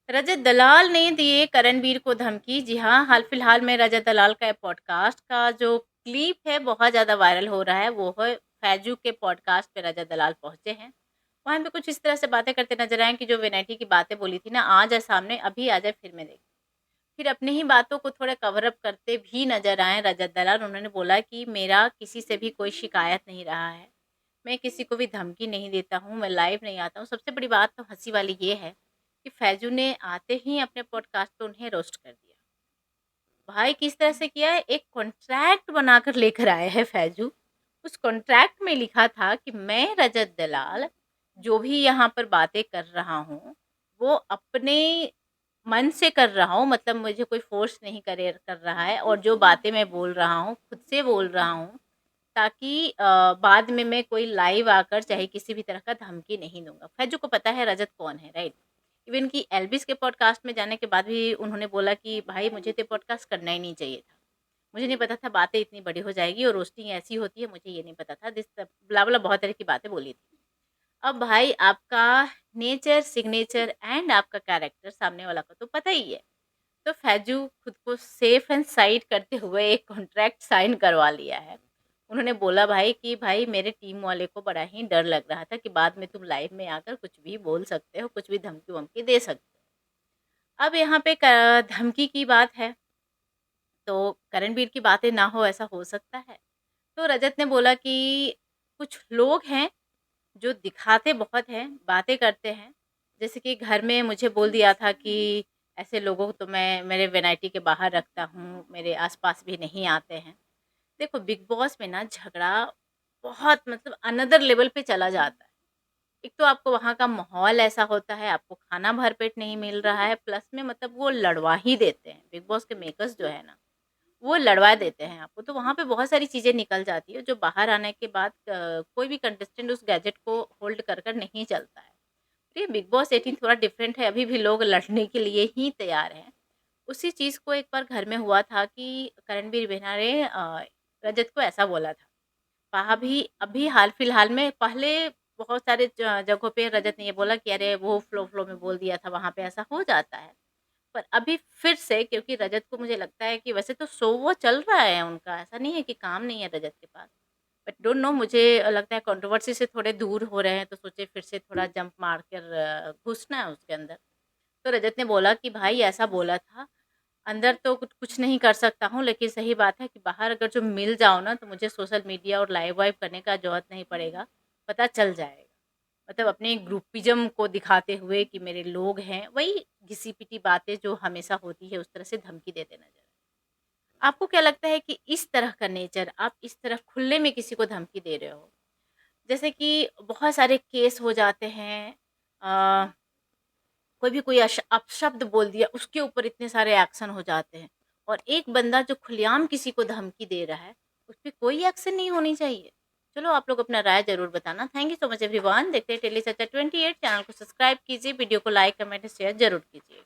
रजत दलाल ने दिए करणवीर को धमकी। जी हाँ, हाल फिलहाल में रजत दलाल का पॉडकास्ट का जो क्लिप है बहुत ज़्यादा वायरल हो रहा है। वो है फैजू के पॉडकास्ट पे रजत दलाल पहुँचे हैं। वहाँ पे कुछ इस तरह से बातें करते नज़र आए कि जो विनैटी की बातें बोली थी ना, आ जाए सामने, अभी आ जाए फिर मैं देखूँ। फिर अपनी ही बातों को थोड़ा कवर अप करते भी नज़र आए रजत दलाल। उन्होंने बोला कि मेरा किसी से भी कोई शिकायत नहीं रहा है। मैं किसी को भी धमकी नहीं देता हूँ, मैं लाइव नहीं आता हूँ। सबसे बड़ी बात तो हँसी वाली ये है कि फैजू ने आते ही अपने पॉडकास्ट पे उन्हें रोस्ट कर दिया। भाई किस तरह से किया है, एक कॉन्ट्रैक्ट बनाकर लेकर आए हैं फैजू। उस कॉन्ट्रैक्ट में लिखा था कि मैं रजत दलाल जो भी यहाँ पर बातें कर रहा हूँ, वो अपने मन से कर रहा हूँ, मतलब मुझे कोई फ़ोर्स नहीं कर रहा है, और जो बातें मैं बोल रहा हूँ, खुद से बोल रहा हूँ, ताकि बाद में मैं कोई लाइव आकर चाहे किसी भी तरह का धमकी नहीं दूँगा। फैजू को पता है रजत कौन है, राइट? इवन कि एल्विस के पॉडकास्ट में जाने के बाद भी उन्होंने बोला कि भाई मुझे तो पॉडकास्ट करना ही नहीं चाहिए था। मुझे नहीं पता था बातें इतनी बड़ी हो जाएगी और रोस्टिंग ऐसी होती है, मुझे ये नहीं पता था। दिस ब्ला-ब्ला बहुत तरह की बातें बोली थी। अब भाई आपका नेचर, सिग्नेचर एंड आपका कैरेक्टर सामने वाला को तो पता ही है। तो फैजू खुद को सेफ एंड साइड करते हुए एक कॉन्ट्रैक्ट साइन करवा लिया है। उन्होंने बोला भाई कि भाई मेरे टीम वाले को बड़ा ही डर लग रहा था कि बाद में तुम लाइव में आकर कुछ भी बोल सकते हो, कुछ भी धमकी-वमकी दे सकते हो। अब यहाँ पे क धमकी की बात है, तो करणवीर की बातें ना हो ऐसा हो सकता है? तो रजत ने बोला कि कुछ लोग हैं जो दिखाते बहुत हैं, बातें करते हैं। जैसे कि घर में मुझे बोल दिया था कि ऐसे लोगों को तो मैं मेरे वैनिटी के बाहर रखता हूँ, मेरे आस-पास भी नहीं आते हैं। देखो बिग बॉस में ना झगड़ा बहुत मतलब अनदर लेवल पे चला जाता है। एक तो आपको वहाँ का माहौल ऐसा होता है, आपको खाना भरपेट नहीं मिल रहा है, प्लस में मतलब वो लड़वा ही देते हैं। बिग बॉस के मेकर्स जो है ना, वो लड़वा देते हैं आपको, तो वहाँ पे बहुत सारी चीज़ें निकल जाती है, जो बाहर आने के बाद कोई भी कंटेस्टेंट उस गैजेट को होल्ड कर कर नहीं चलता है। तो ये बिग बॉस 18 थोड़ा डिफरेंट है, अभी भी लोग लड़ने के लिए ही तैयार हैं। उसी चीज़ को एक बार घर में हुआ था कि करणवीर बिना ने रजत को ऐसा बोला था। वहाँ भी अभी हाल-फिलहाल में पहले बहुत सारे जगहों पे रजत ने ये बोला कि अरे वो फ़्लो में बोल दिया था, वहाँ पे ऐसा हो जाता है। पर अभी फिर से क्योंकि रजत को मुझे लगता है कि वैसे तो शो वो चल रहा है उनका, ऐसा नहीं है कि काम नहीं है रजत के पास। बट डोंट नो मुझे लगता है कंट्रोवर्सी से थोड़े दूर हो रहे हैं, तो सोचे फिर से थोड़ा जंप मार कर घुसना है उसके अंदर। तो रजत ने बोला कि भाई ऐसा बोला था, अंदर तो कुछ नहीं कर सकता हूँ, लेकिन सही बात है कि बाहर अगर जो मिल जाओ ना, तो मुझे सोशल मीडिया और लाइव-वाइव करने का ज़रूरत नहीं पड़ेगा, पता चल जाएगा। मतलब अपने ग्रुपिज़्म को दिखाते हुए कि मेरे लोग हैं, वही घिसी-पिटी बातें जो हमेशा होती है, उस तरह से धमकी देते नज़र आए। आपको क्या लगता है कि इस तरह का नेचर, आप इस तरह खुले में किसी को धमकी दे रहे हो, जैसे कि बहुत सारे केस हो जाते हैं, अ कोई भी कोई अपशब्द बोल दिया, उसके ऊपर इतने सारे एक्शन हो जाते हैं, और एक बंदा जो खुलेआम किसी को धमकी दे रहा है, उस पे कोई एक्शन नहीं होनी चाहिए। चलो आप लोग अपना राय ज़रूर बताना। Thank you so much everyone. देखते हैं डेली चर्चा 28 चैनल को सब्सक्राइब कीजिए, वीडियो को लाइक, कमेंट, शेयर ज़रूर कीजिए।